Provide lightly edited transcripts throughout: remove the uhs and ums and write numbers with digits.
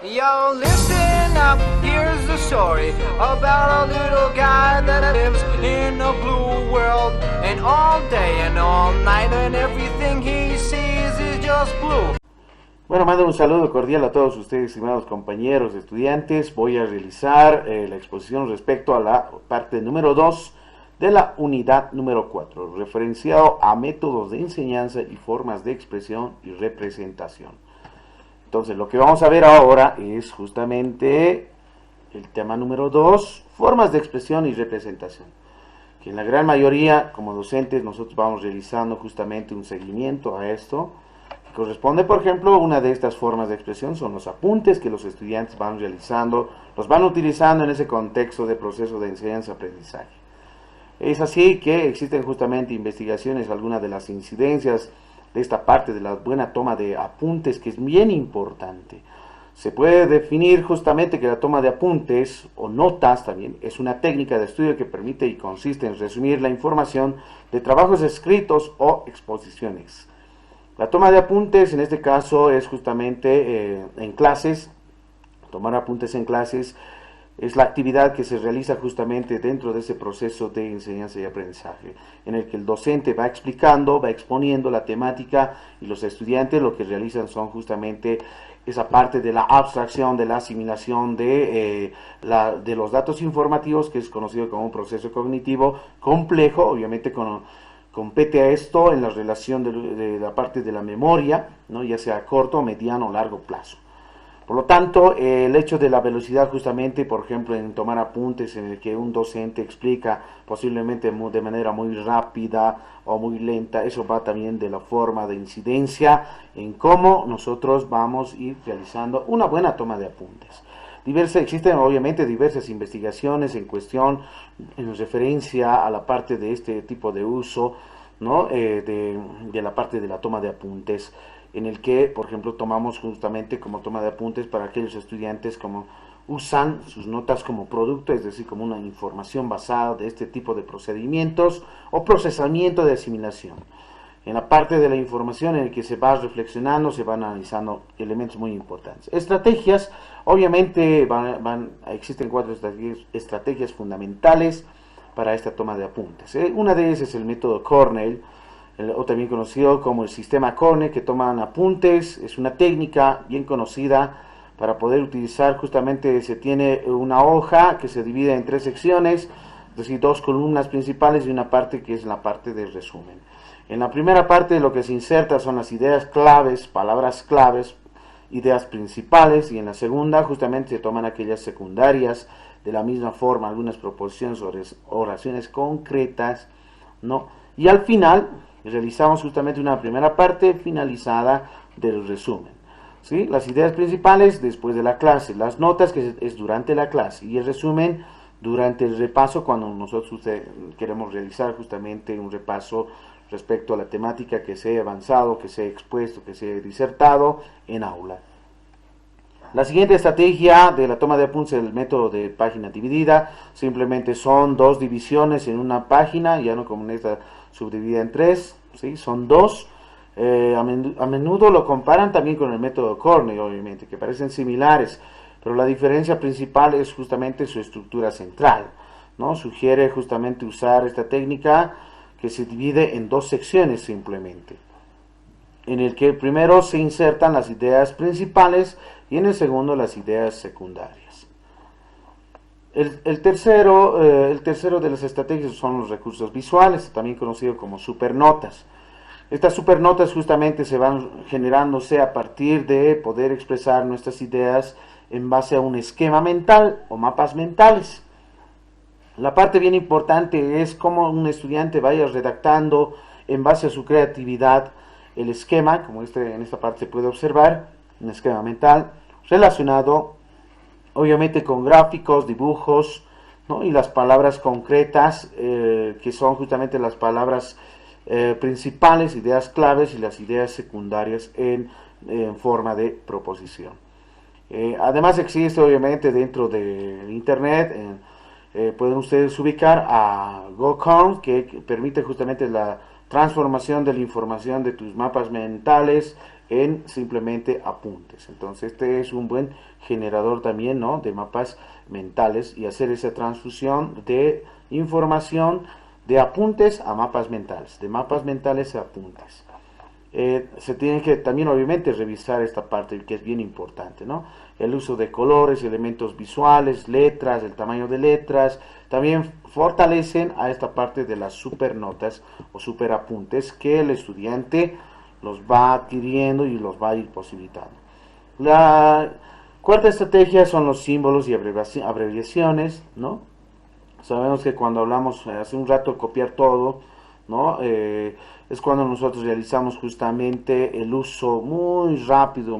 Yo, listen up, here's the story about a little guy that lives in a blue world. And all day and all night and everything he sees is just blue. Bueno, mando un saludo cordial a todos ustedes, estimados compañeros estudiantes. Voy a realizar la exposición respecto a la parte número 2 de la unidad número 4, referenciado a métodos de enseñanza y formas de expresión y representación. Entonces, lo que vamos a ver ahora es justamente el tema número 2, formas de expresión y representación. Que en la gran mayoría, como docentes, nosotros vamos realizando justamente un seguimiento a esto. Que corresponde, por ejemplo, una de estas formas de expresión son los apuntes que los estudiantes van realizando, los van utilizando en ese contexto de proceso de enseñanza-aprendizaje. Es así que existen justamente investigaciones, algunas de las incidencias de esta parte de la buena toma de apuntes, que es bien importante. Se puede definir justamente que la toma de apuntes o notas también es una técnica de estudio que permite y consiste en resumir la información de trabajos escritos o exposiciones. La toma de apuntes en este caso es justamente en clases. Tomar apuntes en clases es la actividad que se realiza justamente dentro de ese proceso de enseñanza y aprendizaje, en el que el docente va explicando, va exponiendo la temática y los estudiantes lo que realizan son justamente esa parte de la abstracción, de la asimilación de los datos informativos, que es conocido como un proceso cognitivo complejo. Obviamente compete a esto en la relación de la parte de la memoria, ¿no? Ya sea a corto, mediano o largo plazo. Por lo tanto, el hecho de la velocidad justamente, por ejemplo, en tomar apuntes en el que un docente explica posiblemente de manera muy rápida o muy lenta, eso va también de la forma de incidencia en cómo nosotros vamos a ir realizando una buena toma de apuntes. Existen obviamente diversas investigaciones en cuestión, en referencia a la parte de este tipo de uso, ¿no? de la parte de la toma de apuntes, en el que, por ejemplo, tomamos justamente como toma de apuntes para aquellos estudiantes como usan sus notas como producto, es decir, como una información basada de este tipo de procedimientos o procesamiento de asimilación. En la parte de la información en el que se va reflexionando, se van analizando elementos muy importantes. Estrategias, obviamente existen 4 estrategias fundamentales para esta toma de apuntes. Una de ellas es el método Cornell, o también conocido como el sistema Cornell, que toman apuntes. Es una técnica bien conocida para poder utilizar. Justamente se tiene una hoja que se divide en 3 secciones, es decir, 2 columnas principales y una parte que es la parte del resumen. En la primera parte lo que se inserta son las ideas claves, palabras claves, ideas principales, y en la segunda justamente se toman aquellas secundarias. De la misma forma, algunas proposiciones o oraciones concretas, ¿no? Y al final realizamos justamente una primera parte finalizada del resumen, ¿sí? Las ideas principales después de la clase, las notas que es durante la clase, y el resumen durante el repaso, cuando nosotros queremos realizar justamente un repaso respecto a la temática que se ha avanzado, que se ha expuesto, que se ha disertado en aula. La siguiente estrategia de la toma de apuntes es el método de página dividida. Simplemente son 2 divisiones en una página, ya no como en esta subdividida en 3, ¿sí? Son 2. A menudo lo comparan también con el método Cornell, obviamente, que parecen similares, pero la diferencia principal es justamente su estructura central, ¿no? Sugiere justamente usar esta técnica que se divide en 2 secciones simplemente, en el que primero se insertan las ideas principales y en el segundo las ideas secundarias. El tercero de las estrategias son los recursos visuales, también conocido como supernotas. Estas supernotas justamente se van generándose a partir de poder expresar nuestras ideas en base a un esquema mental o mapas mentales. La parte bien importante es cómo un estudiante vaya redactando en base a su creatividad el esquema, como en esta parte se puede observar, un esquema mental relacionado obviamente con gráficos, dibujos, ¿no? Y las palabras concretas, que son justamente las palabras principales, ideas claves, y las ideas secundarias en forma de proposición. Además existe obviamente dentro del internet, pueden ustedes ubicar a GoCon, que permite justamente la transformación de la información de tus mapas mentales en simplemente apuntes. Entonces este es un buen generador también, ¿no?, de mapas mentales, y hacer esa transfusión de información de apuntes a mapas mentales, de mapas mentales a apuntes. Se tiene que también obviamente revisar esta parte que es bien importante, ¿no? El uso de colores, elementos visuales, letras, el tamaño de letras, también fortalecen a esta parte de las supernotas o superapuntes que el estudiante los va adquiriendo y los va a ir posibilitando. La cuarta estrategia son los símbolos y abreviaciones, ¿no? Sabemos que cuando hablamos hace un rato copiar todo, ¿no? Es cuando nosotros realizamos justamente el uso muy rápido,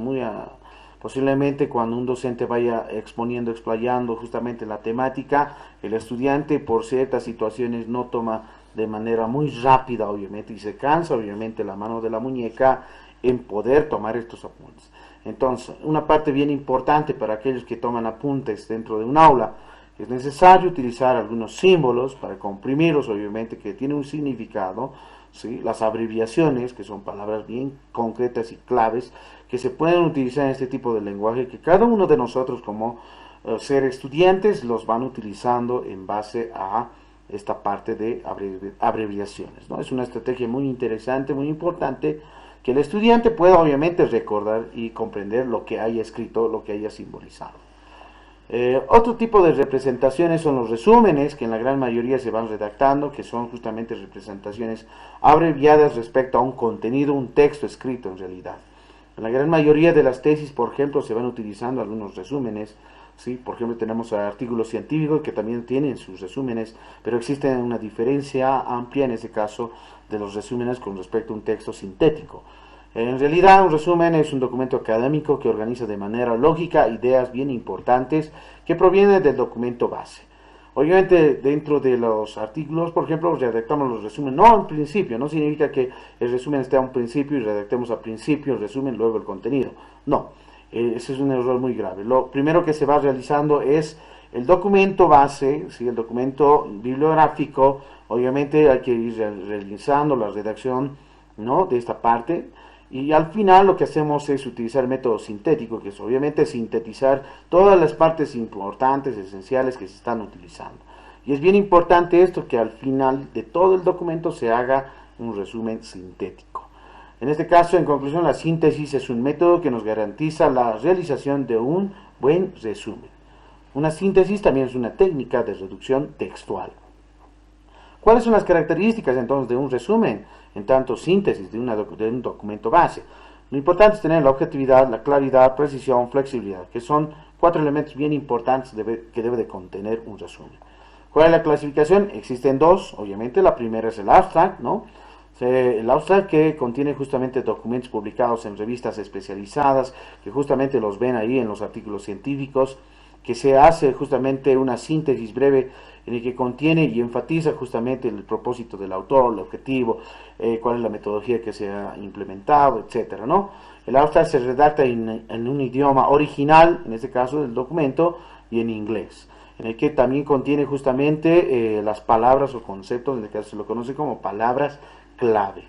posiblemente cuando un docente vaya exponiendo, explayando justamente la temática, el estudiante por ciertas situaciones no toma de manera muy rápida, obviamente, y se cansa, obviamente, la mano de la muñeca en poder tomar estos apuntes. Entonces, una parte bien importante para aquellos que toman apuntes dentro de un aula, es necesario utilizar algunos símbolos para comprimirlos, obviamente, que tienen un significado, ¿sí? Las abreviaciones, que son palabras bien concretas y claves, que se pueden utilizar en este tipo de lenguaje, que cada uno de nosotros como ser estudiantes los van utilizando en base a esta parte de abreviaciones, ¿no? Es una estrategia muy interesante, muy importante, que el estudiante pueda obviamente recordar y comprender lo que haya escrito, lo que haya simbolizado. Otro tipo de representaciones son los resúmenes, que en la gran mayoría se van redactando, que son justamente representaciones abreviadas respecto a un contenido, un texto escrito en realidad. En la gran mayoría de las tesis, por ejemplo, se van utilizando algunos resúmenes, ¿sí? Por ejemplo, tenemos artículos científicos que también tienen sus resúmenes, pero existe una diferencia amplia en este caso de los resúmenes con respecto a un texto sintético. En realidad, un resumen es un documento académico que organiza de manera lógica ideas bien importantes que provienen del documento base. Obviamente, dentro de los artículos, por ejemplo, redactamos los resúmenes, no en principio, no significa que el resumen esté a un principio y redactemos al principio el resumen, luego el contenido. No, ese es un error muy grave. Lo primero que se va realizando es el documento base, ¿sí? El documento bibliográfico. Obviamente hay que ir realizando la redacción, ¿no?, de esta parte. Y al final lo que hacemos es utilizar el método sintético, que es obviamente sintetizar todas las partes importantes, esenciales que se están utilizando. Y es bien importante esto, que al final de todo el documento se haga un resumen sintético. En este caso, en conclusión, la síntesis es un método que nos garantiza la realización de un buen resumen. Una síntesis también es una técnica de reducción textual. ¿Cuáles son las características entonces de un resumen, en tanto síntesis de un documento base? Lo importante es tener la objetividad, la claridad, precisión, flexibilidad, que son 4 elementos bien importantes que debe de contener un resumen. ¿Cuál es la clasificación? Existen 2, obviamente. La primera es el abstract, ¿no? El abstract, que contiene justamente documentos publicados en revistas especializadas, que justamente los ven ahí en los artículos científicos, que se hace justamente una síntesis breve en el que contiene y enfatiza justamente el propósito del autor, el objetivo, cuál es la metodología que se ha implementado, etcétera, ¿no? El abstract se redacta en un idioma original, en este caso del documento, y en inglés, en el que también contiene justamente las palabras o conceptos, en el caso se lo conoce como palabras clave.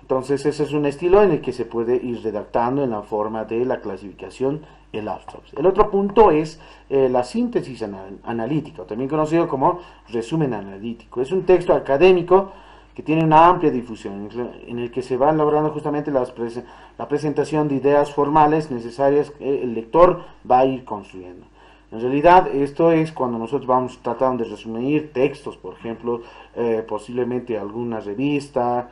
Entonces ese es un estilo en el que se puede ir redactando en la forma de la clasificación el abstract. El otro punto es la síntesis analítica, también conocido como resumen analítico. Es un texto académico que tiene una amplia difusión, en el que se va elaborando justamente la presentación de ideas formales necesarias que el lector va a ir construyendo. En realidad, esto es cuando nosotros vamos tratando de resumir textos, por ejemplo, posiblemente alguna revista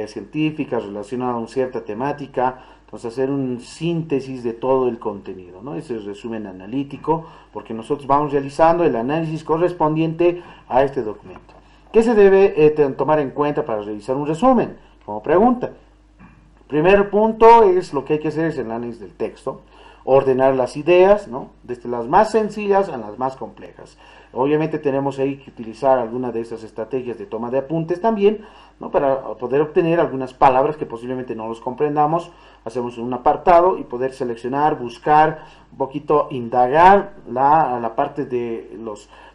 científica relacionada a una cierta temática. Entonces, hacer un síntesis de todo el contenido, ¿no? Ese es el resumen analítico, porque nosotros vamos realizando el análisis correspondiente a este documento. ¿Qué se debe tomar en cuenta para realizar un resumen? Como pregunta. Primer punto es lo que hay que hacer es el análisis del texto, ordenar las ideas, ¿no?, desde las más sencillas a las más complejas. Obviamente tenemos ahí que utilizar alguna de esas estrategias de toma de apuntes también, ¿no?, para poder obtener algunas palabras que posiblemente no los comprendamos. Hacemos un apartado y poder seleccionar, buscar, un poquito indagar la parte de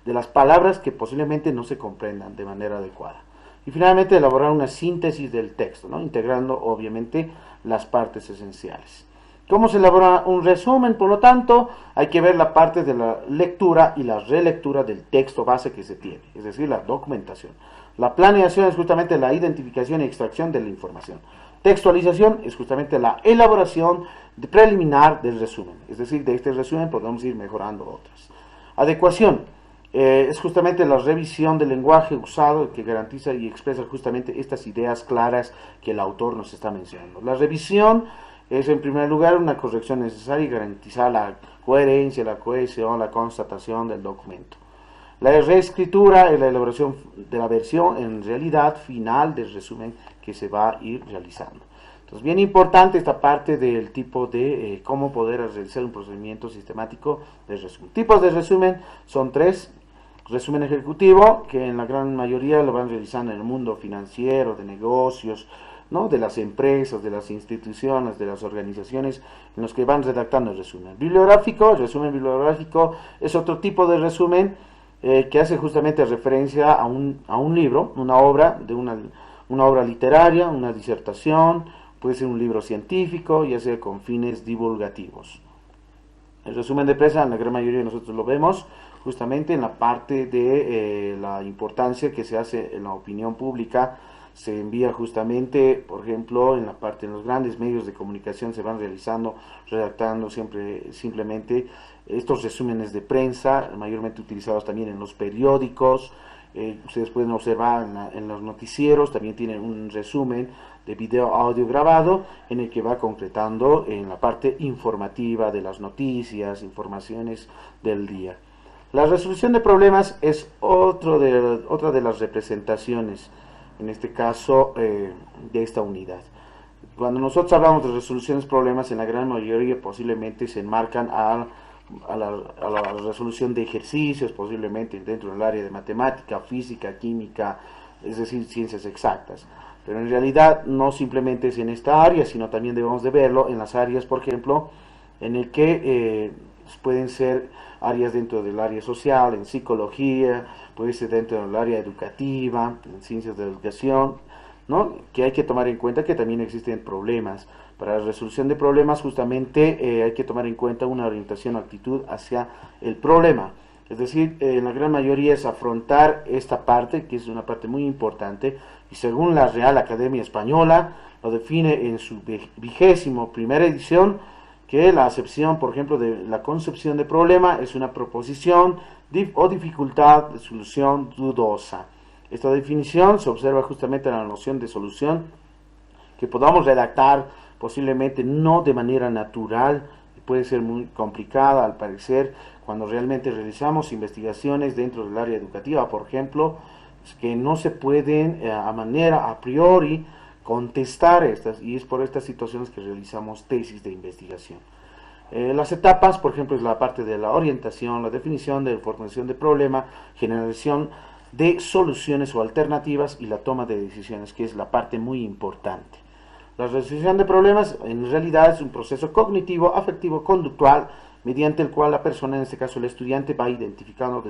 las palabras que posiblemente no se comprendan de manera adecuada. Y finalmente elaborar una síntesis del texto, ¿no?, integrando obviamente las partes esenciales. ¿Cómo se elabora un resumen? Por lo tanto, hay que ver la parte de la lectura y la relectura del texto base que se tiene, es decir, la documentación. La planeación es justamente la identificación y extracción de la información. Textualización es justamente la elaboración preliminar del resumen, es decir, de este resumen podemos ir mejorando otras. Adecuación es justamente la revisión del lenguaje usado que garantiza y expresa justamente estas ideas claras que el autor nos está mencionando. La revisión es en primer lugar una corrección necesaria y garantizar la coherencia, la cohesión, la constatación del documento. La reescritura es la elaboración de la versión en realidad final del resumen que se va a ir realizando. Entonces, bien importante esta parte del tipo de cómo poder realizar un procedimiento sistemático de resumen. Tipos de resumen son tres. Resumen ejecutivo, que en la gran mayoría lo van realizando en el mundo financiero, de negocios, ¿no? De las empresas, de las instituciones, de las organizaciones en los que van redactando el resumen. Bibliográfico, el resumen bibliográfico es otro tipo de resumen que hace justamente referencia a un libro, una obra, una obra literaria, una disertación, puede ser un libro científico, ya sea con fines divulgativos. El resumen de prensa, en la gran mayoría de nosotros lo vemos justamente en la parte de la importancia que se hace en la opinión pública. Se envía justamente, por ejemplo, en la parte de los grandes medios de comunicación se van realizando, redactando simplemente estos resúmenes de prensa, mayormente utilizados también en los periódicos. Ustedes pueden observar en los noticieros, también tienen un resumen de video audio grabado en el que va concretando en la parte informativa de las noticias, informaciones del día. La resolución de problemas es otra de las representaciones, en este caso, de esta unidad. Cuando nosotros hablamos de resoluciones de problemas, en la gran mayoría posiblemente se enmarcan a la resolución de ejercicios, posiblemente dentro del área de matemática, física, química, es decir, ciencias exactas. Pero en realidad no simplemente es en esta área, sino también debemos de verlo en las áreas, por ejemplo, en el que pueden ser áreas dentro del área social, en psicología, puede ser dentro del área educativa, en ciencias de educación, ¿no? Que hay que tomar en cuenta que también existen problemas. Para la resolución de problemas justamente hay que tomar en cuenta una orientación o actitud hacia el problema. Es decir, en la gran mayoría es afrontar esta parte, que es una parte muy importante, y según la Real Academia Española, lo define en su 21ª edición, que la acepción, por ejemplo, de la concepción de problema es una proposición o dificultad de solución dudosa. Esta definición se observa justamente en la noción de solución, que podamos redactar posiblemente no de manera natural, puede ser muy complicada al parecer, cuando realmente realizamos investigaciones dentro del área educativa, por ejemplo, que no se pueden a priori contestar estas, y es por estas situaciones que realizamos tesis de investigación. Las etapas, por ejemplo, es la parte de la orientación, la definición de formulación de problema, generación de soluciones o alternativas y la toma de decisiones, que es la parte muy importante. La resolución de problemas en realidad es un proceso cognitivo, afectivo, conductual, mediante el cual la persona, en este caso el estudiante, va identificando,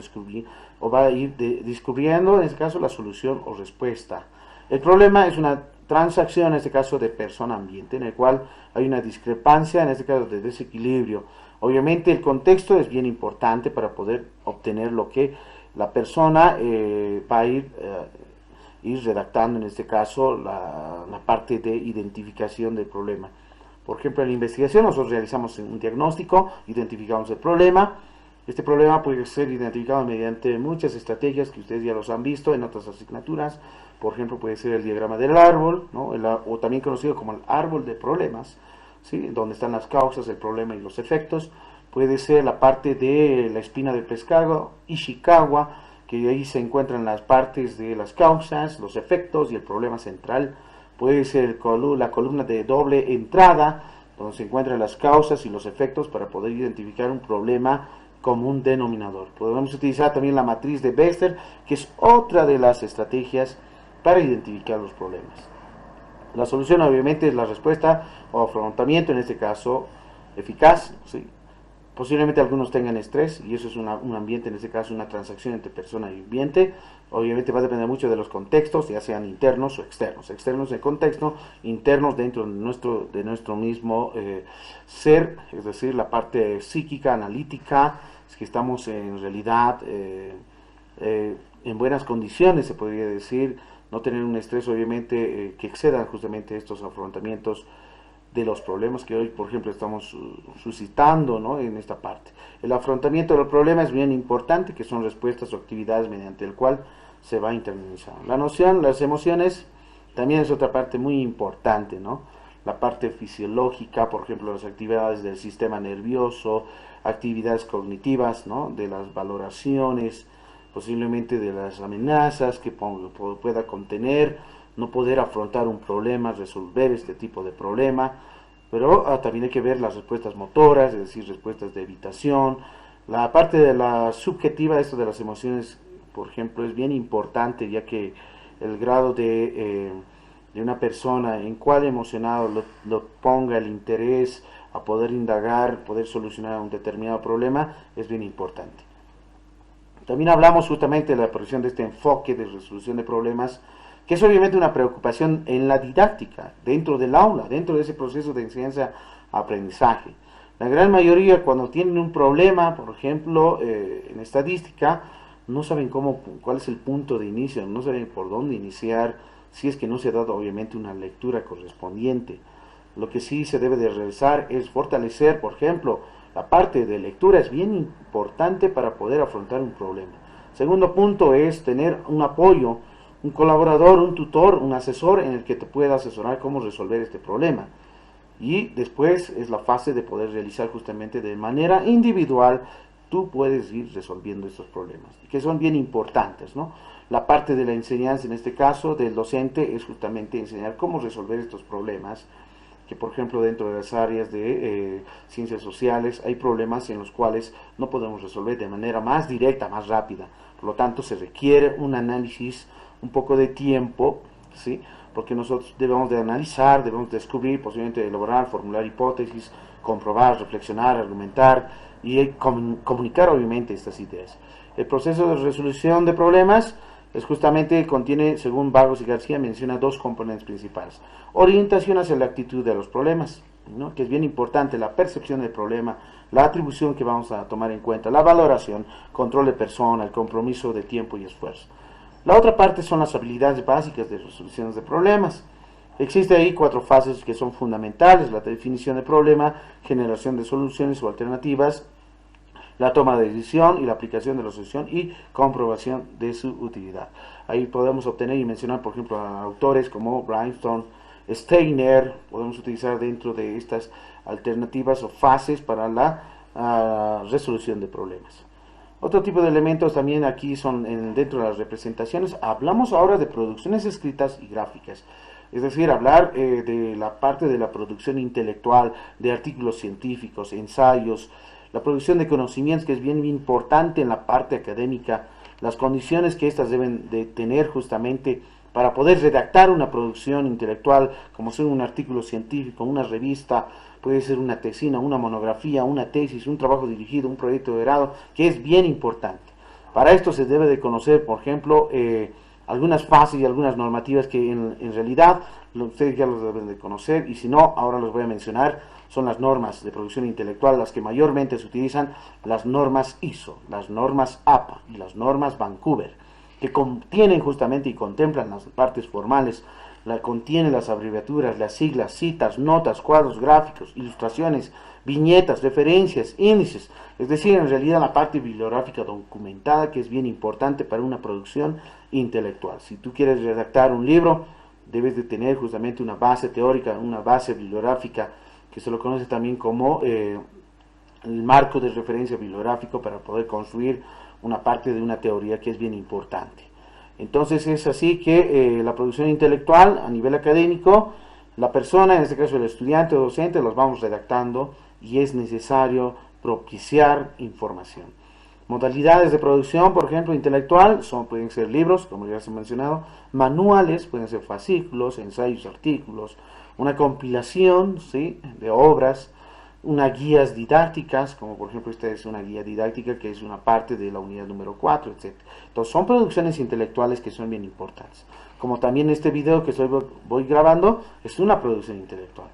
va a ir descubriendo, en este caso, la solución o respuesta. El problema es una transacción, en este caso, de persona-ambiente, en el cual hay una discrepancia, en este caso, de desequilibrio. Obviamente el contexto es bien importante para poder obtener lo que la persona va a ir redactando, en este caso, la parte de identificación del problema. Por ejemplo, en la investigación nosotros realizamos un diagnóstico, identificamos el problema. Este problema puede ser identificado mediante muchas estrategias que ustedes ya los han visto en otras asignaturas. Por ejemplo, puede ser el diagrama del árbol, ¿no? O también conocido como el árbol de problemas, ¿sí? Donde están las causas, el problema y los efectos. Puede ser la parte de la espina del pescado, Ishikawa, que ahí se encuentran las partes de las causas, los efectos y el problema central. Puede ser la columna de doble entrada, donde se encuentran las causas y los efectos para poder identificar un problema común denominador. Podemos utilizar también la matriz de Bexter, que es otra de las estrategias para identificar los problemas. La solución obviamente es la respuesta o afrontamiento, en este caso eficaz, ¿sí? Posiblemente algunos tengan estrés y eso es un ambiente, en este caso una transacción entre persona y ambiente. Obviamente va a depender mucho de los contextos, ya sean internos o externos. Externos de contexto, internos dentro de nuestro mismo ser, es decir, la parte psíquica, analítica, es que estamos en realidad en buenas condiciones, se podría decir, no tener un estrés obviamente que exceda justamente estos afrontamientos de los problemas que hoy, por ejemplo, estamos suscitando, ¿no?, en esta parte. El afrontamiento del problema es bien importante, que son respuestas o actividades mediante el cual se va internalizando. La noción, las emociones, también es otra parte muy importante, ¿no? La parte fisiológica, por ejemplo, las actividades del sistema nervioso, actividades cognitivas, ¿no?, de las valoraciones, posiblemente de las amenazas que pueda contener, no poder afrontar un problema, resolver este tipo de problema, pero también hay que ver las respuestas motoras, es decir, respuestas de evitación. La parte de la subjetiva, esto de las emociones, por ejemplo, es bien importante, ya que el grado de una persona en cuál emocionado lo ponga el interés a poder indagar, poder solucionar un determinado problema, es bien importante. También hablamos justamente de la aparición de este enfoque de resolución de problemas, que es obviamente una preocupación en la didáctica, dentro del aula, dentro de ese proceso de enseñanza-aprendizaje. La gran mayoría, cuando tienen un problema, por ejemplo, en estadística, no saben cuál es el punto de inicio, no saben por dónde iniciar, si es que no se ha dado obviamente una lectura correspondiente. Lo que sí se debe de realizar es fortalecer, por ejemplo, la parte de lectura es bien importante para poder afrontar un problema. Segundo punto es tener un apoyo, un colaborador, un tutor, un asesor en el que te pueda asesorar cómo resolver este problema. Y después es la fase de poder realizar justamente de manera individual, tú puedes ir resolviendo estos problemas, que son bien importantes, ¿no? La parte de la enseñanza, en este caso, del docente, es justamente enseñar cómo resolver estos problemas, que por ejemplo dentro de las áreas de ciencias sociales hay problemas en los cuales no podemos resolver de manera más directa, más rápida. Por lo tanto, se requiere un análisis, un poco de tiempo, ¿sí?, porque nosotros debemos de analizar, debemos descubrir, posiblemente elaborar, formular hipótesis, comprobar, reflexionar, argumentar y comunicar obviamente estas ideas. El proceso de resolución de problemas es justamente, contiene, según Vagos y García, menciona dos componentes principales. Orientación hacia la actitud de los problemas, ¿no?, que es bien importante, la percepción del problema, la atribución que vamos a tomar en cuenta, la valoración, control de persona, el compromiso de tiempo y esfuerzo. La otra parte son las habilidades básicas de resolución de problemas. Existe ahí 4 fases que son fundamentales: la definición del problema, generación de soluciones o alternativas, la toma de decisión y la aplicación de la solución y comprobación de su utilidad. Ahí podemos obtener y mencionar, por ejemplo, a autores como Brainstorm, Steiner. Podemos utilizar dentro de estas alternativas o fases para la resolución de problemas. Otro tipo de elementos también aquí son dentro de las representaciones. Hablamos ahora de producciones escritas y gráficas, es decir, hablar de la parte de la producción intelectual, de artículos científicos, ensayos, la producción de conocimientos, que es bien importante en la parte académica, las condiciones que éstas deben de tener justamente para poder redactar una producción intelectual, como ser un artículo científico, una revista, puede ser una tesina, una monografía, una tesis, un trabajo dirigido, un proyecto de grado, que es bien importante. Para esto se debe de conocer, por ejemplo, algunas fases y algunas normativas que en realidad ustedes ya los deben de conocer, y si no, ahora los voy a mencionar. Son las normas de producción intelectual, las que mayormente se utilizan, las normas ISO, las normas APA y las normas Vancouver, que contienen justamente y contemplan las partes formales, contiene las abreviaturas, las siglas, citas, notas, cuadros gráficos, ilustraciones, viñetas, referencias, índices, es decir, en realidad la parte bibliográfica documentada, que es bien importante para una producción intelectual. Si tú quieres redactar un libro, debes de tener justamente una base teórica, una base bibliográfica, que se lo conoce también como el marco de referencia bibliográfico, para poder construir una parte de una teoría que es bien importante. Entonces es así que la producción intelectual a nivel académico, la persona, en este caso el estudiante o docente, los vamos redactando y es necesario propiciar información. Modalidades de producción, por ejemplo, intelectual, pueden ser libros, como ya se ha mencionado, manuales, pueden ser fascículos, ensayos, artículos, una compilación, ¿sí?, de obras, unas guías didácticas, como por ejemplo esta es una guía didáctica que es una parte de la unidad número 4, etc. Entonces son producciones intelectuales que son bien importantes. Como también este video que voy grabando es una producción intelectual.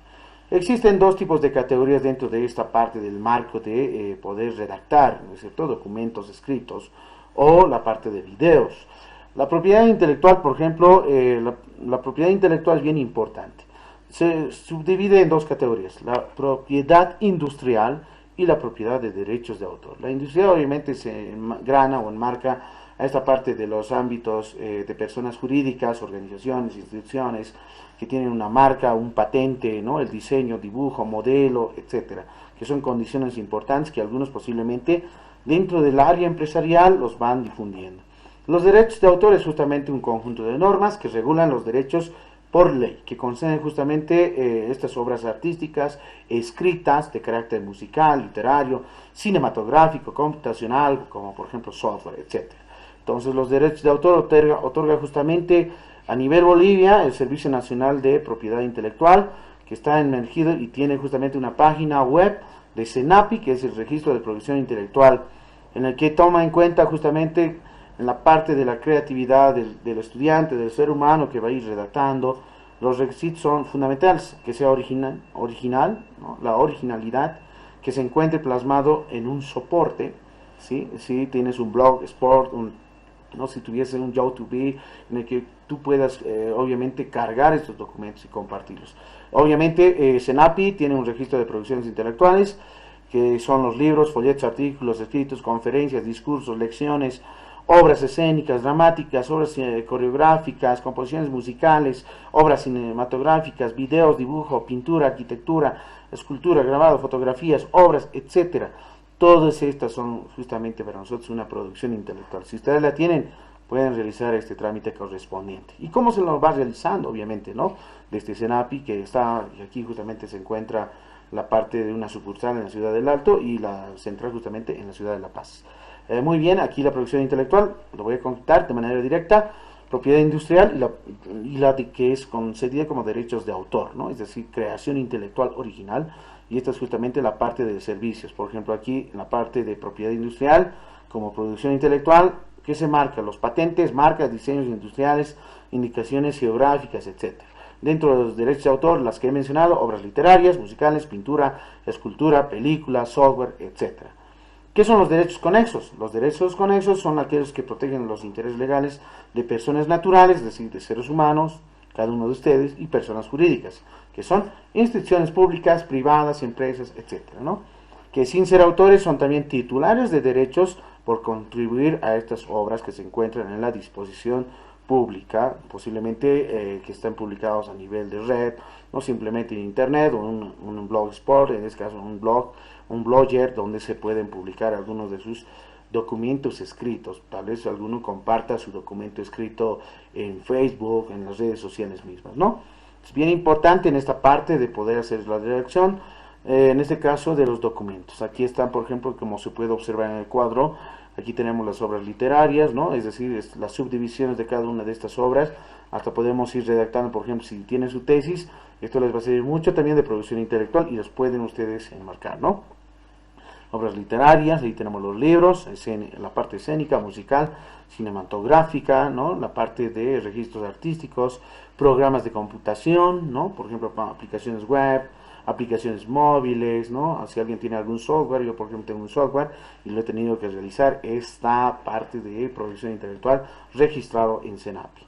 Existen dos tipos de categorías dentro de esta parte del marco de poder redactar, ¿no es cierto?, documentos escritos, o la parte de videos. La propiedad intelectual, por ejemplo, la propiedad intelectual es bien importante. Se subdivide en dos categorías, la propiedad industrial y la propiedad de derechos de autor. La industrial obviamente se engrana o enmarca a esta parte de los ámbitos de personas jurídicas, organizaciones, instituciones, que tienen una marca, un patente, ¿no?, el diseño, dibujo, modelo, etcétera, que son condiciones importantes que algunos posiblemente dentro del área empresarial los van difundiendo. Los derechos de autor es justamente un conjunto de normas que regulan los derechos por ley, que conceden justamente estas obras artísticas escritas de carácter musical, literario, cinematográfico, computacional, como por ejemplo software, etc. Entonces los derechos de autor otorga justamente a nivel Bolivia el Servicio Nacional de Propiedad Intelectual, que está emergido y tiene justamente una página web de CENAPI, que es el Registro de Producción Intelectual, en el que toma en cuenta justamente en la parte de la creatividad del estudiante, del ser humano que va a ir redactando. Los requisitos son fundamentales: que sea original, ¿no?, la originalidad, que se encuentre plasmado en un soporte, ¿sí? Si tienes un blog, sport, ¿no?, si tuviese un YouTube en el que tú puedas obviamente cargar estos documentos y compartirlos. Obviamente CENAPI tiene un registro de producciones intelectuales, que son los libros, folletos, artículos, escritos, conferencias, discursos, lecciones, obras escénicas, dramáticas, obras coreográficas, composiciones musicales, obras cinematográficas, videos, dibujo, pintura, arquitectura, escultura, grabado, fotografías, obras, etcétera. Todas estas son justamente para nosotros una producción intelectual. Si ustedes la tienen, pueden realizar este trámite correspondiente. ¿Y cómo se lo va realizando? Obviamente, ¿no?, desde CENAPI, que está aquí justamente se encuentra la parte de una sucursal en la ciudad del Alto y la central justamente en la ciudad de La Paz. Muy bien, aquí la producción intelectual, lo voy a contar de manera directa: propiedad industrial y la de que es concedida como derechos de autor, ¿no?, es decir, creación intelectual original, y esta es justamente la parte de servicios. Por ejemplo, aquí en la parte de propiedad industrial, como producción intelectual, ¿qué se marca? Los patentes, marcas, diseños industriales, indicaciones geográficas, etcétera. Dentro de los derechos de autor, las que he mencionado: obras literarias, musicales, pintura, escultura, película, software, etcétera. ¿Qué son los derechos conexos? Los derechos conexos son aquellos que protegen los intereses legales de personas naturales, es decir, de seres humanos, cada uno de ustedes, y personas jurídicas, que son instituciones públicas, privadas, empresas, etcétera, ¿no?, que sin ser autores son también titulares de derechos por contribuir a estas obras que se encuentran en la disposición pública, posiblemente que estén publicados a nivel de red, no simplemente en internet o un blogspot, en este caso un blogger donde se pueden publicar algunos de sus documentos escritos. Tal vez alguno comparta su documento escrito en Facebook, en las redes sociales mismas, ¿no? Es bien importante en esta parte de poder hacer la redacción, en este caso de los documentos. Aquí están, por ejemplo, como se puede observar en el cuadro, aquí tenemos las obras literarias, ¿no?, es decir, las subdivisiones de cada una de estas obras. Hasta podemos ir redactando, por ejemplo, si tienen su tesis, esto les va a servir mucho también de producción intelectual y los pueden ustedes enmarcar, ¿no? Obras literarias, ahí tenemos los libros, la parte escénica, musical, cinematográfica, ¿no?, la parte de registros artísticos, programas de computación, ¿no?, por ejemplo, aplicaciones web, aplicaciones móviles, ¿no? Si alguien tiene algún software, yo por ejemplo tengo un software y lo he tenido que realizar, esta parte de producción intelectual registrado en CENAPI.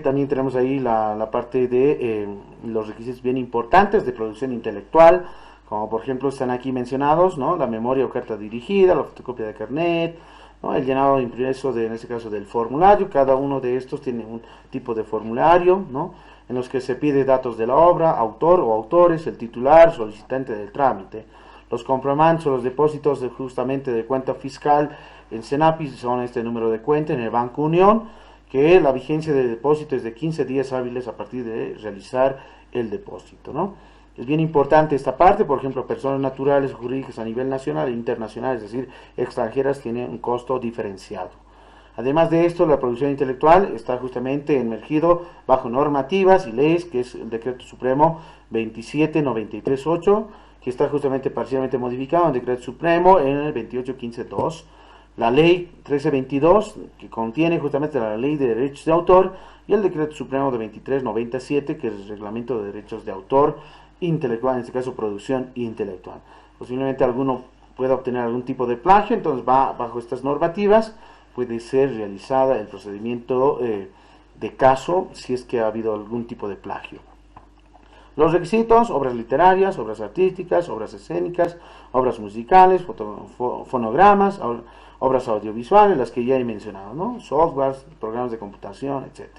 También tenemos ahí la parte de los requisitos bien importantes de producción intelectual, como por ejemplo están aquí mencionados, ¿no?, la memoria o carta dirigida, la fotocopia de carnet, ¿no?, el llenado impreso en este caso del formulario. Cada uno de estos tiene un tipo de formulario, ¿no?, en los que se pide datos de la obra, autor o autores, el titular, solicitante del trámite. Los comprobantes o los depósitos justamente de cuenta fiscal en CENAPI son este número de cuenta en el Banco Unión, que la vigencia de depósito es de 15 días hábiles a partir de realizar el depósito, ¿no? Es bien importante esta parte. Por ejemplo, personas naturales o jurídicas a nivel nacional e internacional, es decir, extranjeras, tienen un costo diferenciado. Además de esto, la producción intelectual está justamente emergido bajo normativas y leyes, que es el Decreto Supremo 27938, que está justamente parcialmente modificado en el Decreto Supremo en el 28.15.2, la Ley 1322, que contiene justamente la Ley de Derechos de Autor, y el Decreto Supremo de 2397, que es el Reglamento de Derechos de Autor Intelectual, en este caso producción intelectual. Posiblemente alguno pueda obtener algún tipo de plagio, entonces va bajo estas normativas, puede ser realizada el procedimiento de caso si es que ha habido algún tipo de plagio. Los requisitos: obras literarias, obras artísticas, obras escénicas, obras musicales, fonogramas, obras audiovisuales, las que ya he mencionado, ¿no? Softwares, programas de computación, etc.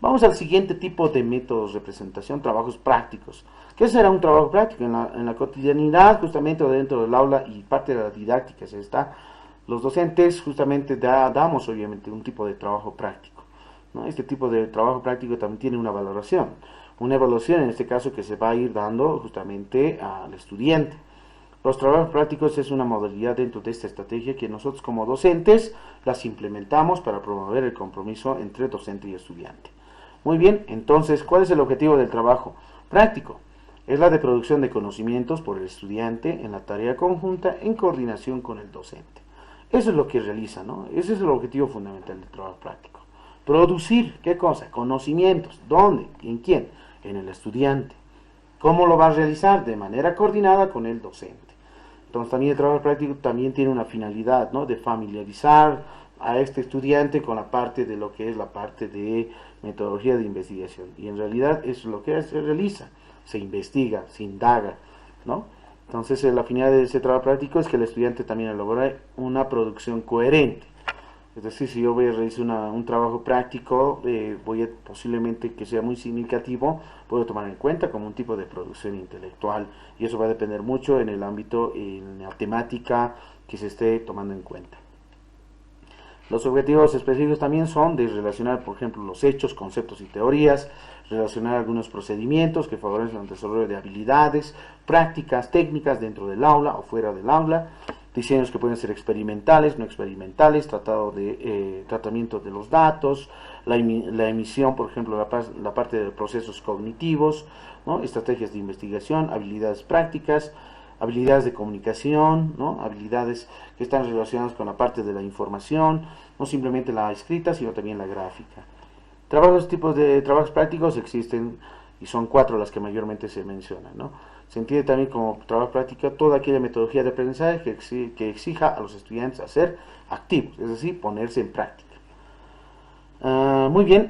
Vamos al siguiente tipo de métodos de representación: trabajos prácticos. ¿Qué será un trabajo práctico? En la cotidianidad, justamente dentro del aula y parte de la didáctica, los docentes justamente damos obviamente un tipo de trabajo práctico, ¿no? Este tipo de trabajo práctico también tiene una valoración. Una evaluación en este caso que se va a ir dando justamente al estudiante. Los trabajos prácticos es una modalidad dentro de esta estrategia que nosotros como docentes las implementamos para promover el compromiso entre docente y estudiante. Muy bien, entonces, ¿cuál es el objetivo del trabajo práctico? Es la de producción de conocimientos por el estudiante en la tarea conjunta en coordinación con el docente. Eso es lo que realiza, ¿no? Ese es el objetivo fundamental del trabajo práctico. Producir, ¿qué cosa? Conocimientos. ¿Dónde? ¿En quién? En el estudiante. ¿Cómo lo va a realizar? De manera coordinada con el docente. Entonces también el trabajo práctico también tiene una finalidad, ¿no? De familiarizar a este estudiante con la parte de lo que es la parte de metodología de investigación. Y en realidad eso es lo que se realiza. Se investiga, se indaga, ¿no? Entonces la finalidad de ese trabajo práctico es que el estudiante también elabore una producción coherente. Es decir, si yo voy a realizar un trabajo práctico, posiblemente que sea muy significativo, puedo tomar en cuenta como un tipo de producción intelectual, y eso va a depender mucho en el ámbito, en la temática que se esté tomando en cuenta. Los objetivos específicos también son de relacionar, por ejemplo, los hechos, conceptos y teorías, relacionar algunos procedimientos que favorecen el desarrollo de habilidades, prácticas, técnicas dentro del aula o fuera del aula, diseños que pueden ser experimentales, no experimentales, tratamiento de los datos, la emisión, por ejemplo, la parte de procesos cognitivos, ¿no? Estrategias de investigación, habilidades prácticas, habilidades de comunicación, ¿no? Habilidades que están relacionadas con la parte de la información, no simplemente la escrita, sino también la gráfica. Tipos de trabajos prácticos existen y son 4 las que mayormente se mencionan, ¿no? Se entiende también como trabajo práctico toda aquella metodología de aprendizaje que exija a los estudiantes a ser activos, es decir, ponerse en práctica. Muy bien,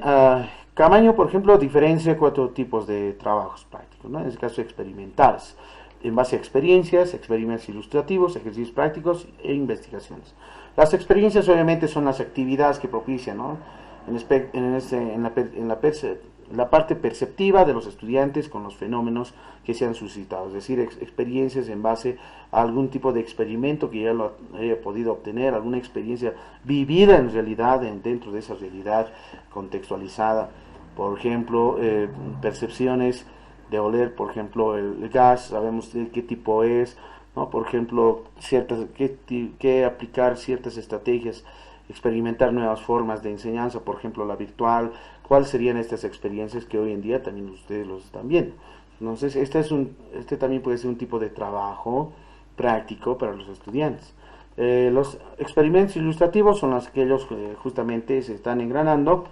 Camaño, por ejemplo, diferencia 4 tipos de trabajos prácticos, ¿no? En este caso, experimentales, en base a experiencias, experimentos ilustrativos, ejercicios prácticos e investigaciones. Las experiencias obviamente son las actividades que propician, ¿no? En la parte perceptiva de los estudiantes con los fenómenos que se han suscitado, es decir, experiencias en base a algún tipo de experimento que ya lo haya podido obtener, alguna experiencia vivida en realidad, dentro de esa realidad contextualizada. Por ejemplo, percepciones de oler, por ejemplo, el gas, sabemos de qué tipo es, ¿no? Por ejemplo, que aplicar ciertas estrategias, experimentar nuevas formas de enseñanza, por ejemplo la virtual. ¿Cuáles serían estas experiencias que hoy en día también ustedes los están viendo? Entonces este también puede ser un tipo de trabajo práctico para los estudiantes. Los experimentos ilustrativos son aquellos que justamente se están engranando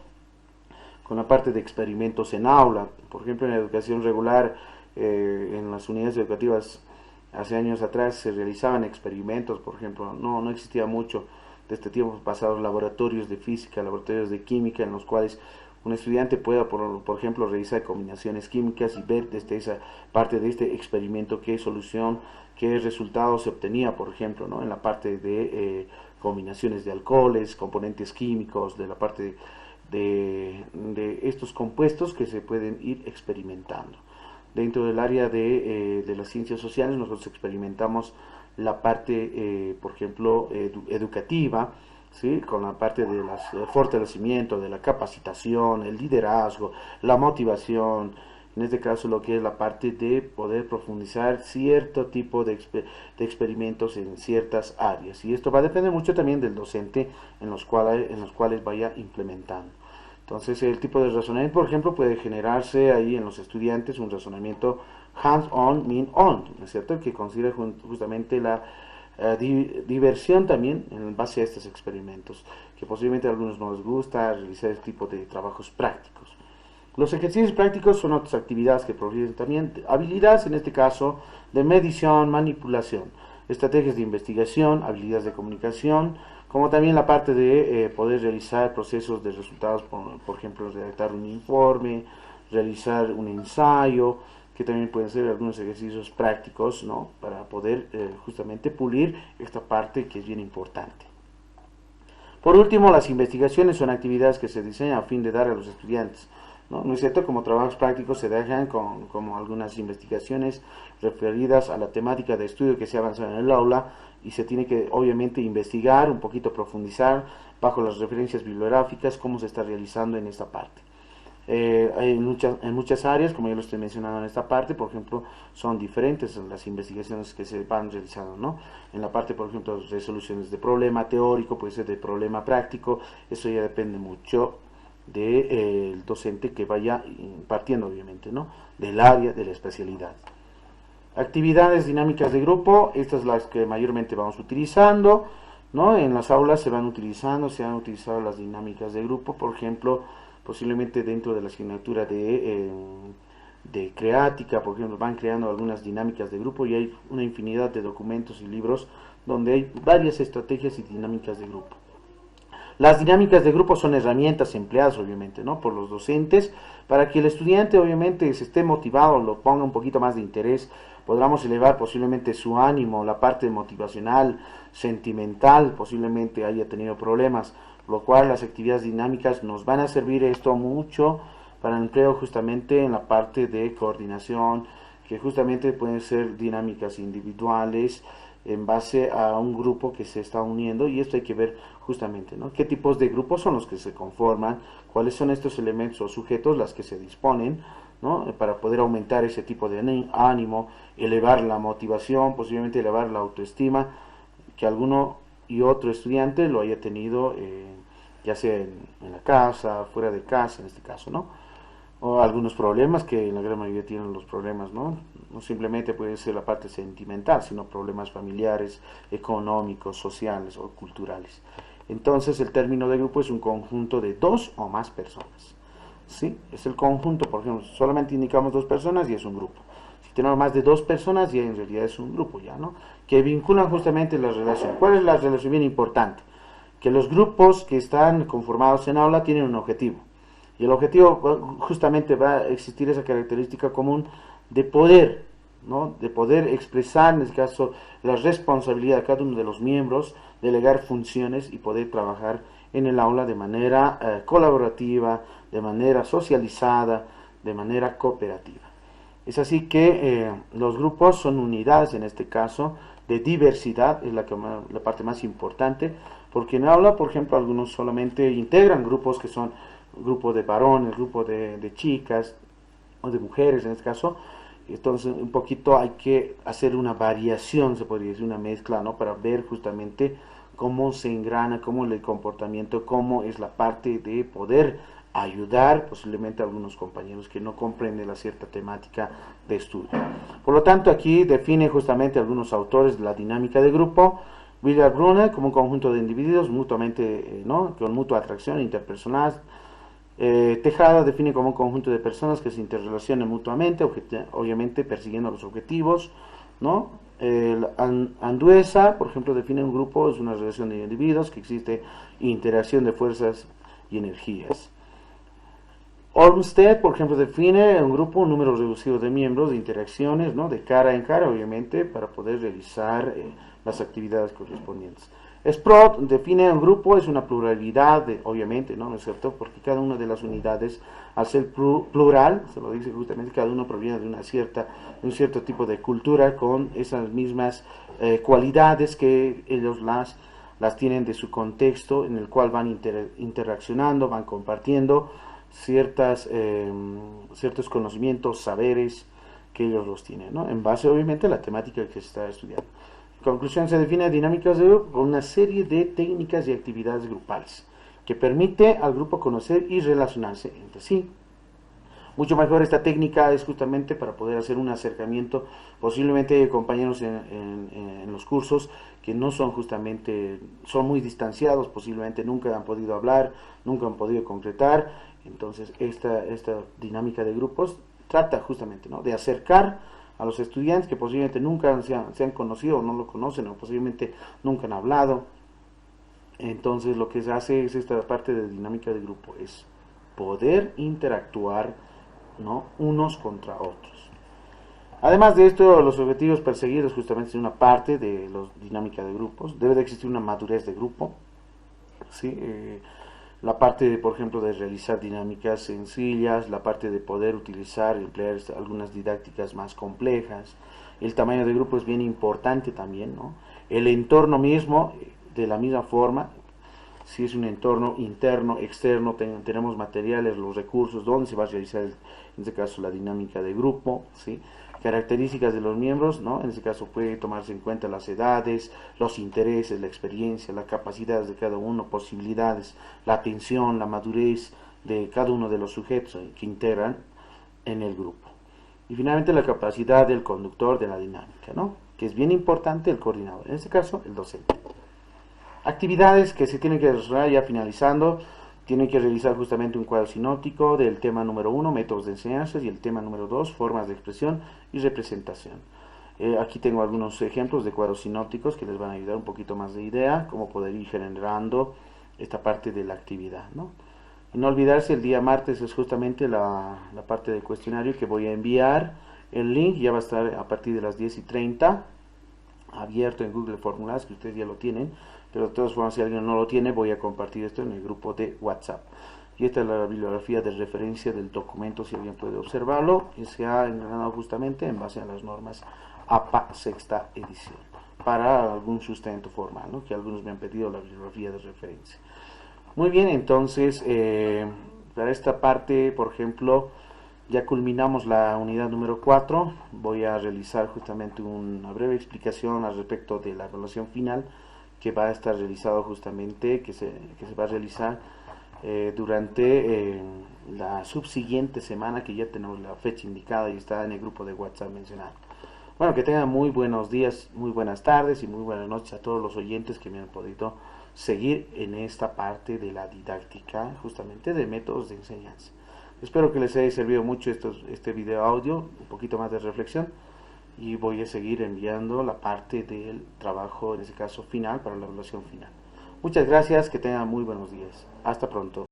con la parte de experimentos en aula. Por ejemplo, en la educación regular, en las unidades educativas hace años atrás se realizaban experimentos, por ejemplo, no existía mucho de este tiempo pasados laboratorios de física, laboratorios de química, en los cuales un estudiante pueda, por ejemplo, realizar combinaciones químicas y ver desde esa parte de este experimento qué solución, qué resultado se obtenía, por ejemplo, ¿no? En la parte de combinaciones de alcoholes, componentes químicos, de la parte de estos compuestos que se pueden ir experimentando. Dentro del área de las ciencias sociales nosotros experimentamos la parte, por ejemplo, educativa, ¿sí? Con la parte del fortalecimiento, de la capacitación, el liderazgo, la motivación, en este caso lo que es la parte de poder profundizar cierto tipo de experimentos en ciertas áreas. Y esto va a depender mucho también del docente en los cuales vaya implementando. Entonces el tipo de razonamiento, por ejemplo, puede generarse ahí en los estudiantes un razonamiento hands-on mean on, ¿no es cierto? Que considera justamente la diversión también en base a estos experimentos, que posiblemente a algunos no les gusta realizar este tipo de trabajos prácticos. Los ejercicios prácticos son otras actividades que proveen también habilidades, en este caso, de medición, manipulación, estrategias de investigación, habilidades de comunicación, como también la parte de poder realizar procesos de resultados, por ejemplo, redactar un informe, realizar un ensayo, que también pueden ser algunos ejercicios prácticos, ¿no? Para poder justamente pulir esta parte que es bien importante. Por último, las investigaciones son actividades que se diseñan a fin de dar a los estudiantes, ¿no es cierto? Como trabajos prácticos se dejan como algunas investigaciones referidas a la temática de estudio que se ha avanzado en el aula y se tiene que obviamente investigar, un poquito profundizar bajo las referencias bibliográficas cómo se está realizando en esta parte. En muchas áreas, como yo lo estoy mencionando en esta parte, por ejemplo, son diferentes las investigaciones que se van realizando, ¿no? En la parte, por ejemplo, de resoluciones de problema teórico, puede ser de problema práctico, eso ya depende mucho del docente que vaya impartiendo, obviamente, ¿no? Del área, de la especialidad. Actividades dinámicas de grupo, estas son las que mayormente vamos utilizando, ¿no? En las aulas se han utilizado las dinámicas de grupo, por ejemplo, posiblemente dentro de la asignatura de creática, por ejemplo, van creando algunas dinámicas de grupo y hay una infinidad de documentos y libros donde hay varias estrategias y dinámicas de grupo. Las dinámicas de grupo son herramientas empleadas, obviamente, ¿no? Por los docentes para que el estudiante, obviamente, se esté motivado, lo ponga un poquito más de interés, podamos elevar posiblemente su ánimo, la parte motivacional, sentimental, posiblemente haya tenido problemas, lo cual las actividades dinámicas nos van a servir esto mucho para el empleo justamente en la parte de coordinación, que justamente pueden ser dinámicas individuales en base a un grupo que se está uniendo, y esto hay que ver justamente, ¿no? Qué tipos de grupos son los que se conforman, cuáles son estos elementos o sujetos las que se disponen, ¿no? Para poder aumentar ese tipo de ánimo, elevar la motivación, posiblemente elevar la autoestima, que alguno y otro estudiante lo haya tenido, ya sea en la casa, fuera de casa, en este caso, ¿no? O algunos problemas que en la gran mayoría tienen los problemas, ¿no? No simplemente puede ser la parte sentimental, sino problemas familiares, económicos, sociales o culturales. Entonces el término de grupo es un conjunto de dos o más personas, ¿sí? Es el conjunto, por ejemplo, solamente indicamos dos personas y es un grupo. Si tenemos más de dos personas, ya en realidad es un grupo, ya, ¿no? Que vinculan justamente la relación. ¿Cuál es la relación bien importante? Que los grupos que están conformados en aula tienen un objetivo. Y el objetivo justamente va a existir esa característica común de poder, ¿no? De poder expresar, en este caso, la responsabilidad de cada uno de los miembros, delegar funciones y poder trabajar en el aula de manera colaborativa, de manera socializada, de manera cooperativa. Es así que los grupos son unidades, en este caso, de diversidad, es la parte más importante, porque en aula, por ejemplo, algunos solamente integran grupos que son grupo de varones, grupo de chicas o de mujeres en este caso. Entonces un poquito hay que hacer una variación, se podría decir, una mezcla, ¿no? Para ver justamente cómo se engrana, cómo es el comportamiento, cómo es la parte de poder ayudar posiblemente a algunos compañeros que no comprenden la cierta temática de estudio. Por lo tanto, aquí define justamente algunos autores de la dinámica de grupo. William Brunner como un conjunto de individuos mutuamente, ¿no? Con mutua atracción interpersonal. Tejada define como un conjunto de personas que se interrelacionan mutuamente, obviamente persiguiendo los objetivos, ¿no? Anduesa, por ejemplo, define un grupo, es una relación de individuos que existe interacción de fuerzas y energías. Olmsted, por ejemplo, define un grupo, un número reducido de miembros, de interacciones, ¿no? De cara en cara, obviamente, para poder realizar las actividades correspondientes. Sprott define un grupo, es una pluralidad, obviamente, ¿no? ¿No es cierto? Porque cada una de las unidades, al ser plural, se lo dice justamente, cada uno proviene de un cierto tipo de cultura con esas mismas cualidades que ellos las tienen de su contexto, en el cual van interaccionando, van compartiendo ciertos conocimientos, saberes que ellos los tienen, ¿no? En base, obviamente, a la temática que se está estudiando. Conclusión, se define dinámicas de grupo con una serie de técnicas y actividades grupales que permite al grupo conocer y relacionarse entre sí. Mucho mejor esta técnica es justamente para poder hacer un acercamiento. Posiblemente hay compañeros en los cursos que no son justamente, son muy distanciados, posiblemente nunca han podido hablar, nunca han podido concretar. Entonces esta dinámica de grupos trata justamente, ¿no?, de acercar a los estudiantes que posiblemente nunca se han conocido o no lo conocen o posiblemente nunca han hablado. Entonces lo que se hace es esta parte de dinámica de grupo, es poder interactuar, ¿no?, unos contra otros. Además de esto, los objetivos perseguidos justamente es una parte de la dinámica de grupos. Debe de existir una madurez de grupo, ¿sí? La parte, por ejemplo, de realizar dinámicas sencillas, la parte de poder utilizar, emplear algunas didácticas más complejas. El tamaño de grupo es bien importante también, ¿no? El entorno mismo, de la misma forma, si es un entorno interno, externo, tenemos materiales, los recursos, donde se va a realizar, en este caso, la dinámica de grupo, ¿sí? Características de los miembros, ¿no? En este caso puede tomarse en cuenta las edades, los intereses, la experiencia, las capacidades de cada uno, posibilidades, la atención, la madurez de cada uno de los sujetos que integran en el grupo. Y finalmente la capacidad del conductor de la dinámica, ¿no?, que es bien importante, el coordinador, en este caso el docente. Actividades que se tienen que desarrollar ya finalizando. Tienen que realizar justamente un cuadro sinóptico del tema número 1, métodos de enseñanza, y el tema número 2, formas de expresión y representación. Aquí tengo algunos ejemplos de cuadros sinópticos que les van a ayudar un poquito más de idea, cómo poder ir generando esta parte de la actividad, ¿no? Y no olvidarse, el día martes es justamente la parte del cuestionario que voy a enviar. El link ya va a estar a partir de las 10:30, abierto en Google Fórmulas, que ustedes ya lo tienen. Pero de todas formas, si alguien no lo tiene, voy a compartir esto en el grupo de WhatsApp. Y esta es la bibliografía de referencia del documento, si alguien puede observarlo, y se ha engranado justamente en base a las normas APA sexta edición, para algún sustento formal, ¿no?, que algunos me han pedido la bibliografía de referencia. Muy bien, entonces, para esta parte, por ejemplo, ya culminamos la unidad número 4. Voy a realizar justamente una breve explicación al respecto de la evaluación final, que va a estar realizado justamente, que se va a realizar durante la subsiguiente semana, que ya tenemos la fecha indicada y está en el grupo de WhatsApp mencionado. Bueno, que tengan muy buenos días, muy buenas tardes y muy buenas noches a todos los oyentes que me han podido seguir en esta parte de la didáctica, justamente de métodos de enseñanza. Espero que les haya servido mucho este video audio, un poquito más de reflexión. Y voy a seguir enviando la parte del trabajo, en este caso final, para la evaluación final. Muchas gracias, que tengan muy buenos días. Hasta pronto.